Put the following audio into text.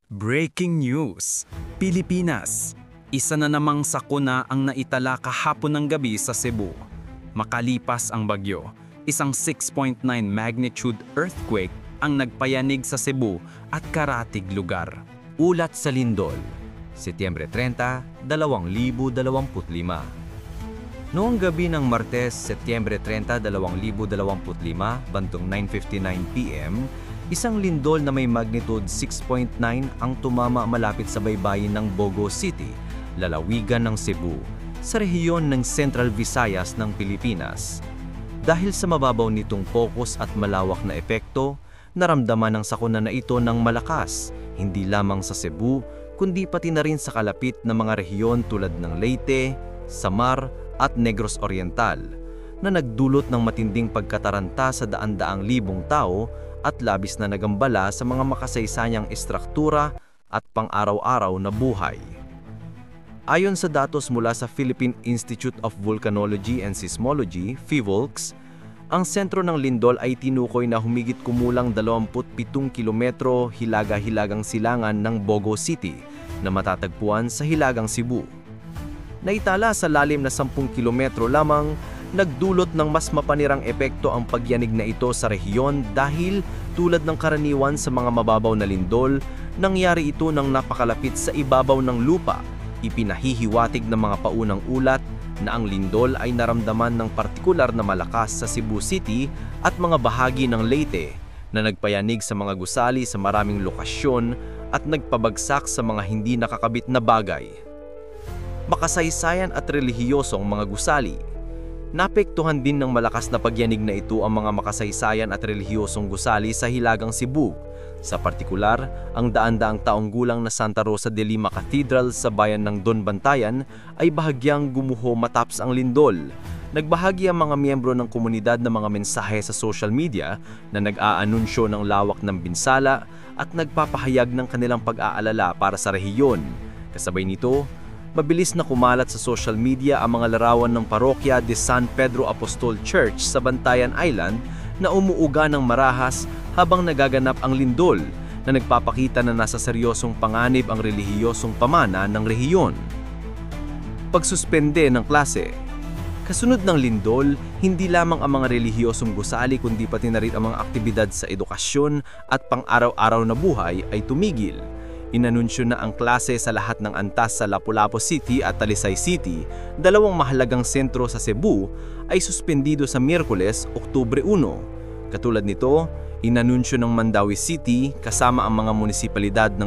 Breaking news! Pilipinas! Isa na namang sakuna ang naitala kahapon ng gabi sa Cebu. Makalipas ang bagyo, isang 6.9 magnitude earthquake ang nagpayanig sa Cebu at karatig lugar. Ulat sa Lindol, Setyembre 30, 2025. Noong gabi ng Martes, Setyembre 30, 2025, bantong 9:59 p.m., isang lindol na may magnitude 6.9 ang tumama malapit sa baybayin ng Bogo City, lalawigan ng Cebu, sa rehiyon ng Central Visayas ng Pilipinas. Dahil sa mababaw nitong focus at malawak na epekto, naramdaman ng sakuna na ito ng malakas, hindi lamang sa Cebu, kundi pati na rin sa kalapit na mga rehiyon tulad ng Leyte, Samar at Negros Oriental, na nagdulot ng matinding pagkataranta sa daan-daang libong tao at labis na nagambala sa mga makasaysayang estruktura at pang-araw-araw na buhay. Ayon sa datos mula sa Philippine Institute of Volcanology and Seismology, PHIVOLCS, ang sentro ng lindol ay tinukoy na humigit kumulang 27 kilometro hilaga-hilagang silangan ng Bogo City na matatagpuan sa Hilagang Cebu. Naitala sa lalim na 10 kilometro lamang, nagdulot ng mas mapanirang epekto ang pagyanig na ito sa rehiyon dahil tulad ng karaniwan sa mga mababaw na lindol, nangyari ito nang napakalapit sa ibabaw ng lupa. Ipinahihiwatig ng mga paunang ulat na ang lindol ay naramdaman ng partikular na malakas sa Cebu City at mga bahagi ng Leyte na nagpayanig sa mga gusali sa maraming lokasyon at nagpabagsak sa mga hindi nakakabit na bagay. Makasaysayan at relihiyosong mga gusali. Naapektuhan din ng malakas na pagyanig na ito ang mga makasaysayan at relihiyosong gusali sa Hilagang Cebu. Sa partikular, ang daan-daang taong gulang na Santa Rosa de Lima Cathedral sa bayan ng Don Bantayan ay bahagyang gumuho matapos ang lindol. Nagbahagi ang mga miyembro ng komunidad ng mga mensahe sa social media na nag-aanunsyo ng lawak ng binsala at nagpapahayag ng kanilang pag-aalala para sa rehiyon. Kasabay nito, mabilis na kumalat sa social media ang mga larawan ng parokya de San Pedro Apostol Church sa Bantayan Island na umuuga ng marahas habang nagaganap ang lindol na nagpapakita na nasa seryosong panganib ang relihiyosong pamana ng rehiyon. Pagsuspende ng klase. Kasunod ng lindol, hindi lamang ang mga relihiyosong gusali kundi pati na rin ang mga aktibidad sa edukasyon at pang-araw-araw na buhay ay tumigil. Inanunsyo na ang klase sa lahat ng antas sa Lapu-Lapu City at Talisay City, dalawang mahalagang sentro sa Cebu, ay suspendido sa Miyerkules, Oktubre 1. Katulad nito, inanunsyo ng Mandawi City kasama ang mga munisipalidad ng